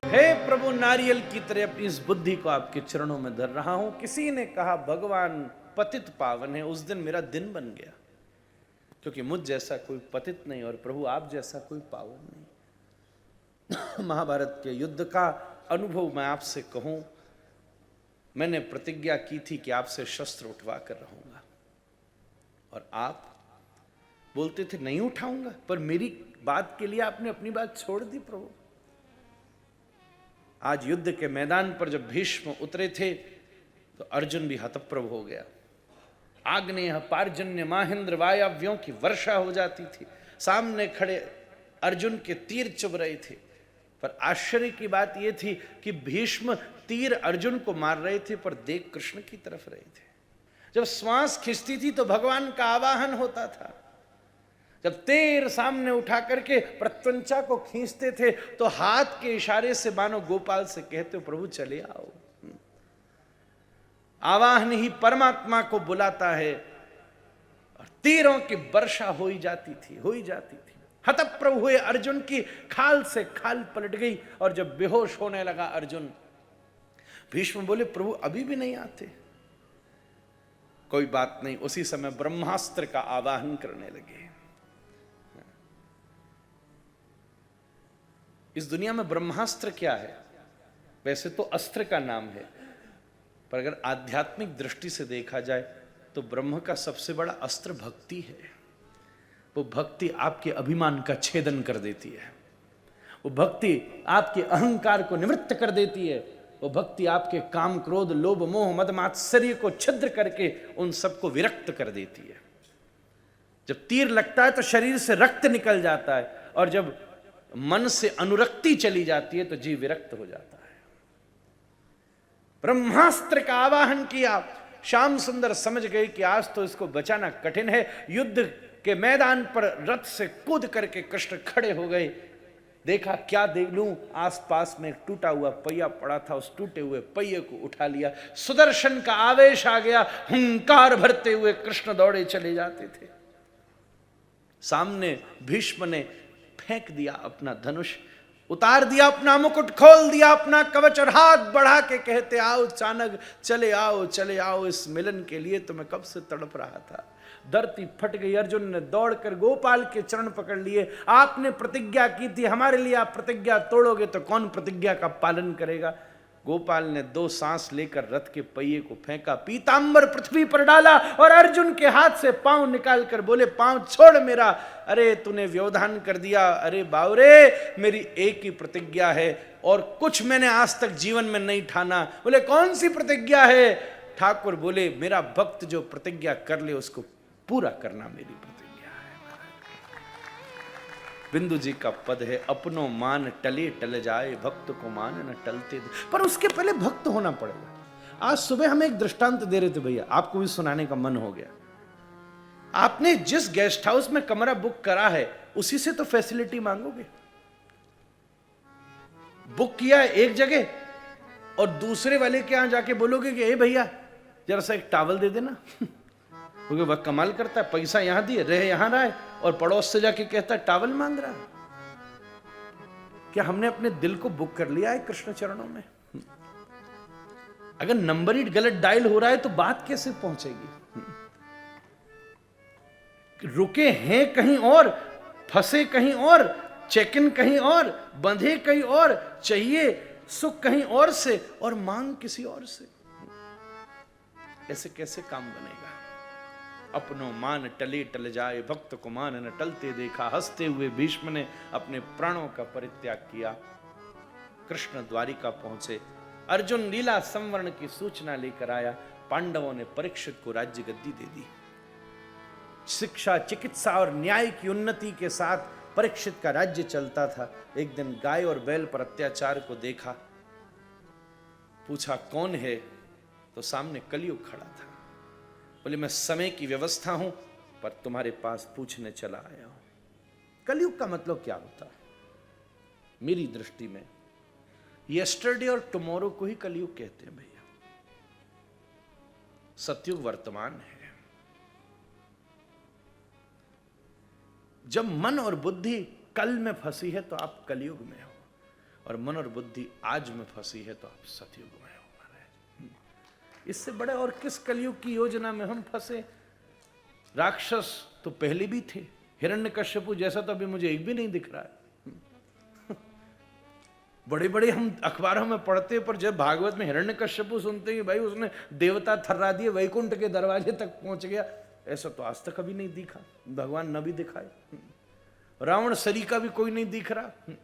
हे प्रभु, नारियल की तरह अपनी इस बुद्धि को आपके चरणों में धर रहा हूं। किसी ने कहा भगवान पतित पावन है, उस दिन मेरा दिन बन गया, क्योंकि मुझ जैसा कोई पतित नहीं और प्रभु आप जैसा कोई पावन नहीं। महाभारत के युद्ध का अनुभव मैं आपसे कहूं, मैंने प्रतिज्ञा की थी कि आपसे शस्त्र उठवा कर रहूंगा, और आप बोलते थे नहीं उठाऊंगा, पर मेरी बात के लिए आपने अपनी बात छोड़ दी प्रभु। आज युद्ध के मैदान पर जब भीष्म उतरे थे तो अर्जुन भी हतप्रभ हो गया। आग्नेय पार्जन्य महेंद्र वायव्यों की वर्षा हो जाती थी, सामने खड़े अर्जुन के तीर चुभ रहे थे, पर आश्चर्य की बात यह थी कि भीष्म तीर अर्जुन को मार रहे थे पर देख कृष्ण की तरफ रहे थे। जब श्वास खिंचती थी तो भगवान का आवाहन होता था, जब तीर सामने उठा करके प्रत्यंचा को खींचते थे तो हाथ के इशारे से मानो गोपाल से कहते हो प्रभु चले आओ। आवाहन ही परमात्मा को बुलाता है, और तीरों की वर्षा हो ही जाती थी। हतप्रभ हुए अर्जुन की खाल से खाल पलट गई, और जब बेहोश होने लगा अर्जुन, भीष्म बोले प्रभु अभी भी नहीं आते। कोई बात नहीं, उसी समय ब्रह्मास्त्र का आवाहन करने लगे। इस दुनिया में ब्रह्मास्त्र क्या है? वैसे तो अस्त्र का नाम है, पर अगर आध्यात्मिक दृष्टि से देखा जाए तो ब्रह्म का सबसे बड़ा अस्त्र भक्ति है। वो भक्ति आपके अभिमान का छेदन कर देती है, वो भक्ति आपके अहंकार को निवृत्त कर देती है, वो भक्ति आपके काम क्रोध लोभ मोह मद मात्सर्य को छिद्र करके उन सबको विरक्त कर देती है। जब तीर लगता है तो शरीर से रक्त निकल जाता है, और जब मन से अनुरक्ति चली जाती है तो जीव विरक्त हो जाता है। ब्रह्मास्त्र का आवाहन किया, श्याम सुंदर समझ गए कि आज तो इसको बचाना कठिन है। युद्ध के मैदान पर रथ से कूद करके कृष्ण खड़े हो गए। देखा क्या देख लूं, आसपास में एक टूटा हुआ पहिया पड़ा था, उस टूटे हुए पहिए को उठा लिया। सुदर्शन का आवेश आ गया, हुंकार भरते हुए कृष्ण दौड़े चले जाते थे। सामने भीष्म ने फेंक दिया अपना धनुष, उतार दिया अपना मुकुट, खोल दिया अपना कवच, और हाथ बढ़ा के कहते आओ चाणक, चले आओ इस मिलन के लिए तो मैं कब से तड़प रहा था। धरती फट गई। अर्जुन ने दौड़कर गोपाल के चरण पकड़ लिए। आपने प्रतिज्ञा की थी, हमारे लिए आप प्रतिज्ञा तोड़ोगे तो कौन प्रतिज्ञा का पालन करेगा? गोपाल ने 2 सांस लेकर रथ के पहिए को फेंका, पीतांबर पृथ्वी पर डाला, और अर्जुन के हाथ से पांव निकालकर बोले पांव छोड़ मेरा। अरे तूने व्यवधान कर दिया। अरे बावरे, मेरी एक ही प्रतिज्ञा है और कुछ मैंने आज तक जीवन में नहीं ठाना। बोले कौन सी प्रतिज्ञा है? ठाकुर बोले मेरा भक्त जो प्रतिज्ञा कर ले उसको पूरा करना मेरी प्रतिज्ञा है। बिंदु जी का पद है, अपनो मान टले टल जाए, भक्त को मान न टलते। पर उसके पहले भक्त होना पड़ेगा। आज सुबह हम एक दृष्टांत दे रहे थे भैया, आपको भी सुनाने का मन हो गया। आपने जिस गेस्ट हाउस में कमरा बुक करा है उसी से तो फैसिलिटी मांगोगे। बुक किया है एक जगह और दूसरे वाले के यहां जाके बोलोगे कि ए भैया जरा सा एक टॉवल दे देना, क्योंकि वह कमाल करता है, पैसा यहां दिए रहे यहां रहा है, और पड़ोस से जाके कहता है टॉवल मांग रहा है। क्या हमने अपने दिल को बुक कर लिया है कृष्ण चरणों में? अगर नंबर ही गलत डायल हो रहा है तो बात कैसे पहुंचेगी? रुके हैं कहीं और, फंसे कहीं और, चेक इन कहीं और, बंधे कहीं और, चाहिए सुख कहीं और से और मांग किसी और से। ऐसे कैसे काम बनेगा? अपनो मान टले टल जाए, भक्त को मान न टलते देखा। हंसते हुए भीष्म ने अपने प्राणों का परित्याग किया। कृष्ण द्वारिका पहुंचे। अर्जुन लीला संवरण की सूचना लेकर आया। पांडवों ने परीक्षित को राज्य गद्दी दे दी। शिक्षा चिकित्सा और न्याय की उन्नति के साथ परीक्षित का राज्य चलता था। एक दिन गाय और बैल पर अत्याचार को देखा, पूछा कौन है, तो सामने कलयुग खड़ा था। बोले मैं समय की व्यवस्था हूं पर तुम्हारे पास पूछने चला आया हूं। कलयुग का मतलब क्या होता है? मेरी दृष्टि में यस्टरडे और टुमारो को ही कलयुग कहते हैं भैया। सतयुग वर्तमान है। जब मन और बुद्धि कल में फंसी है तो आप कलयुग में हो, और मन और बुद्धि आज में फंसी है तो आप सतयुग में हो महाराज। इससे बड़े और किस कलयुग की योजना में हम फंसे। राक्षस तो पहले भी थे, हिरण्यकश्यपु जैसा तो अभी मुझे एक भी नहीं दिख रहा है। बड़े बड़े हम अखबारों में पढ़ते, पर जब भागवत में हिरण्यकश्यपु सुनते हैं भाई उसने देवता थर्रा दिए, वैकुंठ के दरवाजे तक पहुंच गया, ऐसा तो आज तक कभी नहीं दिखा, भगवान न भी दिखाए। रावण सरी का भी कोई नहीं दिख रहा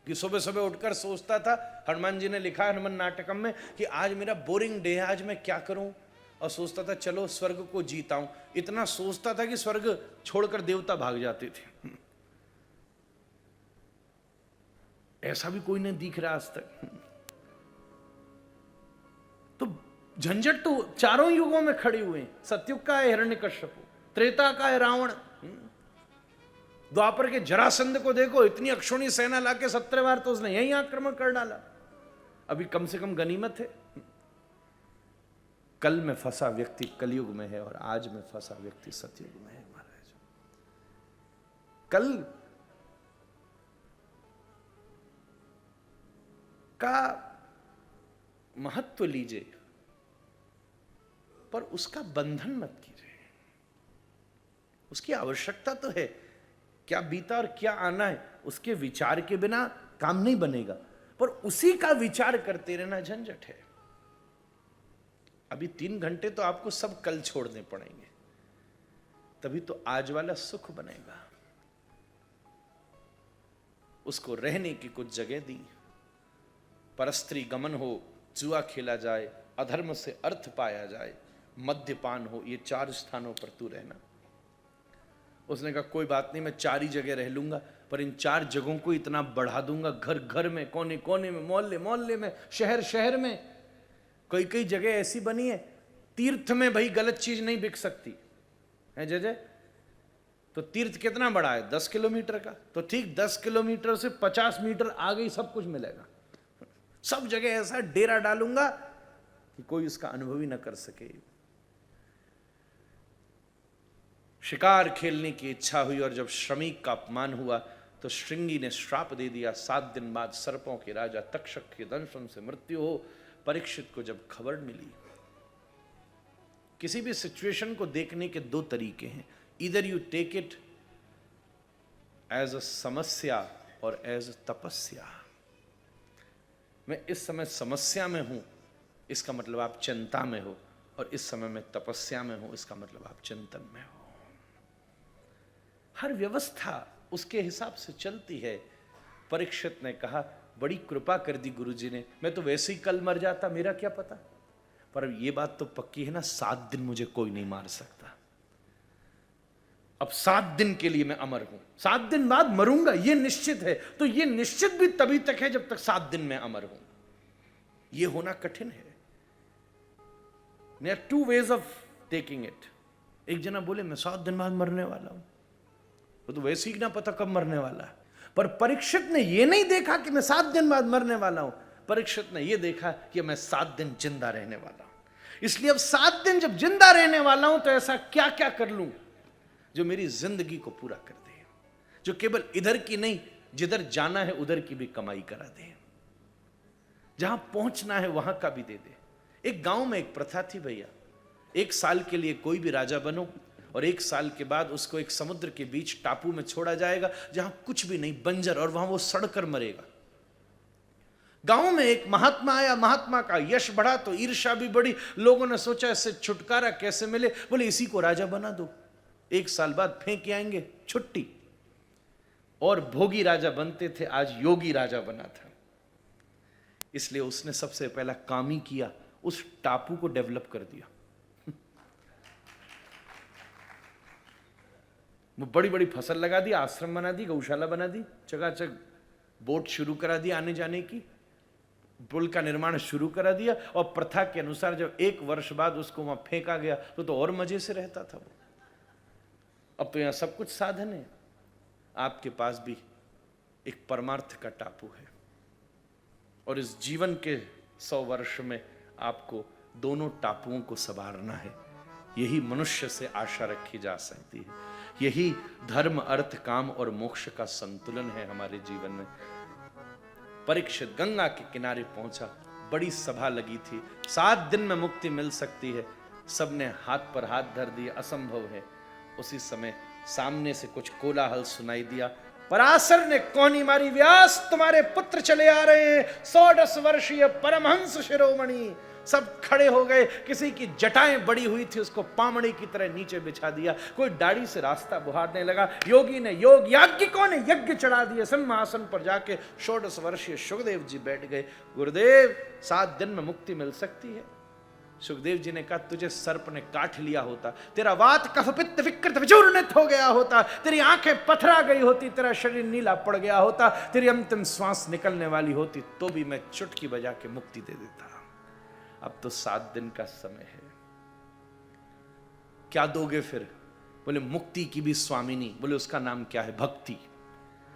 कि सुबह सुबह उठकर सोचता था, हनुमान जी ने लिखा हनुमान नाटकम में कि आज मेरा बोरिंग डे है, आज मैं क्या करूं, और सोचता था चलो स्वर्ग को जीताऊं। इतना सोचता था कि स्वर्ग छोड़कर देवता भाग जाते थे। ऐसा भी कोई नहीं दिख रहा आज तक। तो झंझट तो चारों युगों में खड़े हुए हैं। सतयुग का है हिरण्यकश्यपु, त्रेता का है रावण, द्वापर के जरासंध को देखो, इतनी अक्षोणी सेना लाके 17 बार तो उसने यही आक्रमण कर डाला। अभी कम से कम गनीमत है। कल में फंसा व्यक्ति कलयुग में है और आज में फंसा व्यक्ति सतयुग में है महाराज। कल का महत्व लीजिए, पर उसका बंधन मत कीजिए। उसकी आवश्यकता तो है, क्या बीता और क्या आना है उसके विचार के बिना काम नहीं बनेगा, पर उसी का विचार करते रहना झंझट है। अभी 3 घंटे तो आपको सब कल छोड़ने पड़ेंगे, तभी तो आज वाला सुख बनेगा। उसको रहने की कुछ जगह दी, परस्त्री गमन हो, जुआ खेला जाए, अधर्म से अर्थ पाया जाए, मद्यपान हो, ये 4 स्थानों पर तू रहना। उसने कहा कोई बात नहीं, मैं 4 ही जगह रह लूंगा, पर इन 4 जगहों को इतना बढ़ा दूंगा, घर घर में, कोने कोने में, मोहल्ले मोहल्ले में, शहर शहर में। कई कई जगह ऐसी बनी है, तीर्थ में भाई गलत चीज नहीं बिक सकती है जय। तो तीर्थ कितना बड़ा है, 10 किलोमीटर का, तो ठीक 10 किलोमीटर से 50 मीटर आगे ही सब कुछ मिलेगा। सब जगह ऐसा डेरा डालूंगा कि कोई उसका अनुभव ही ना कर सके। शिकार खेलने की इच्छा हुई और जब श्रमिक का अपमान हुआ तो श्रृंगी ने श्राप दे दिया, 7 दिन बाद सर्पों के राजा तक्षक के दंशन से मृत्यु हो। परीक्षित को जब खबर मिली, किसी भी सिचुएशन को देखने के 2 तरीके हैं, इधर you take it as a समस्या और एज अ तपस्या। मैं इस समय समस्या में हूं, इसका मतलब आप चिंता में हो, और इस समय मैं तपस्या में हूं, इसका मतलब आप चिंतन में हो। हर व्यवस्था उसके हिसाब से चलती है। परीक्षित ने कहा बड़ी कृपा कर दी गुरुजी ने, मैं तो वैसे ही कल मर जाता, मेरा क्या पता, पर ये बात तो पक्की है ना, 7 दिन मुझे कोई नहीं मार सकता। अब 7 दिन के लिए मैं अमर हूं, 7 दिन बाद मरूंगा ये निश्चित है। तो ये निश्चित भी तभी तक है जब तक 7 दिन में अमर हूं। ये होना कठिन है। There are 2 ways of taking it. एक जना बोले मैं 7 दिन बाद मरने वाला हूं, वो तो वैसे ही ना पता कब मरने वाला है। पर परीक्षित ने यह नहीं देखा कि मैं 7 दिन बाद मरने वाला हूं, परीक्षित ने यह देखा कि मैं 7 दिन जिंदा रहने वाला हूं। इसलिए अब 7 दिन जब जिंदा रहने वाला हूं तो ऐसा क्या क्या कर लूं जो मेरी जिंदगी को पूरा कर दे, जो केवल इधर की नहीं, जिधर जाना है उधर की भी कमाई करा दे, जहां पहुंचना है वहां का भी दे दे। एक गांव में एक प्रथा थी भैया, 1 साल के लिए कोई भी राजा बनो और 1 साल के बाद उसको एक समुद्र के बीच टापू में छोड़ा जाएगा जहां कुछ भी नहीं, बंजर, और वहां वो सड़कर मरेगा। गांव में एक महात्मा आया, महात्मा का यश बढ़ा तो ईर्ष्या भी बढ़ी। लोगों ने सोचा इससे छुटकारा कैसे मिले, बोले इसी को राजा बना दो, 1 साल बाद फेंक आएंगे, छुट्टी। और भोगी राजा बनते थे, आज योगी राजा बना था। इसलिए उसने सबसे पहला काम ही किया, उस टापू को डेवलप कर दिया। वो बड़ी बड़ी फसल लगा दी, आश्रम बना दी, गौशाला बना दी, चकाचक बोट शुरू करा दी आने जाने की, पुल का निर्माण शुरू करा दिया। और प्रथा के अनुसार जब 1 वर्ष बाद उसको वहां फेंका गया तो और मजे से रहता था वो। अब तो यहां सब कुछ साधन है, आपके पास भी एक परमार्थ का टापू है। और इस जीवन के 100 वर्ष में आपको दोनों टापुओं को संवारना है। यही मनुष्य से आशा रखी जा सकती है। यही धर्म, अर्थ, काम और मोक्ष का संतुलन है हमारे जीवन में। परीक्षित गंगा के किनारे पहुंचा। बड़ी सभा लगी थी, 7 दिन में मुक्ति मिल सकती है। सबने हाथ पर हाथ धर दिए, असंभव है। उसी समय सामने से कुछ कोलाहल सुनाई दिया। पराशर ने कोनी मारी, व्यास तुम्हारे पुत्र चले आ रहे हैं, 110 वर्षीय परमहंस शिरोमणि। सब खड़े हो गए। किसी की जटाएं बड़ी हुई थी, उसको पामड़ी की तरह नीचे बिछा दिया। कोई दाढ़ी से रास्ता बुहारने लगा। योगी ने योग, याज्ञिकों ने यज्ञ चढ़ा दिए। सिंहासन पर जाके 110 वर्षीय सुखदेव जी बैठ गए। गुरुदेव, 7 दिन में मुक्ति मिल सकती है। सुखदेव जी ने कहा, तुझे सर्प ने काट लिया होता, तेरा वात कफ पित्त विकृत विचूर्णित हो गया होता, तेरी आंखें पथरा गई होती, तेरा शरीर नीला पड़ गया होता, तेरी अंतिम श्वास निकलने वाली होती, तो भी मैं चुटकी बजा के मुक्ति दे देता। अब तो 7 दिन का समय है, क्या दोगे फिर? बोले मुक्ति की भी स्वामिनी। बोले उसका नाम क्या है? भक्ति।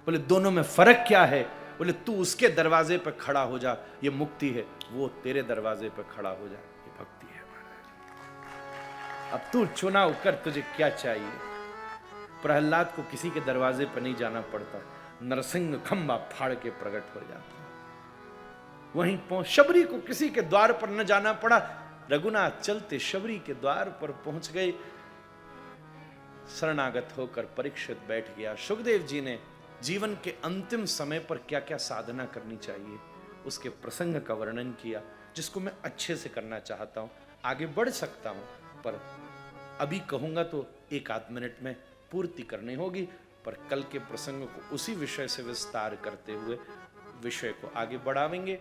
बोले दोनों में फर्क क्या है? बोले तू उसके दरवाजे पर खड़ा हो जा, ये मुक्ति है, वो तेरे दरवाजे पर खड़ा हो जा, ये भक्ति है। अब तू चुनाव कर, तुझे क्या चाहिए? प्रहलाद को किसी के दरवाजे पर नहीं जाना पड़ता, नरसिंह खंबा फाड़ के प्रकट हो जाता। वहीं पहुंच, शबरी को किसी के द्वार पर न जाना पड़ा, रघुनाथ चलते शबरी के द्वार पर पहुंच गए। शरणागत होकर परीक्षित बैठ गया। सुखदेव जी ने जीवन के अंतिम समय पर क्या क्या साधना करनी चाहिए उसके प्रसंग का वर्णन किया, जिसको मैं अच्छे से करना चाहता हूं। आगे बढ़ सकता हूं, पर अभी कहूंगा तो 1-8 मिनट में पूर्ति करनी होगी। पर कल के प्रसंग को उसी विषय से विस्तार करते हुए विषय को आगे बढ़ावेंगे।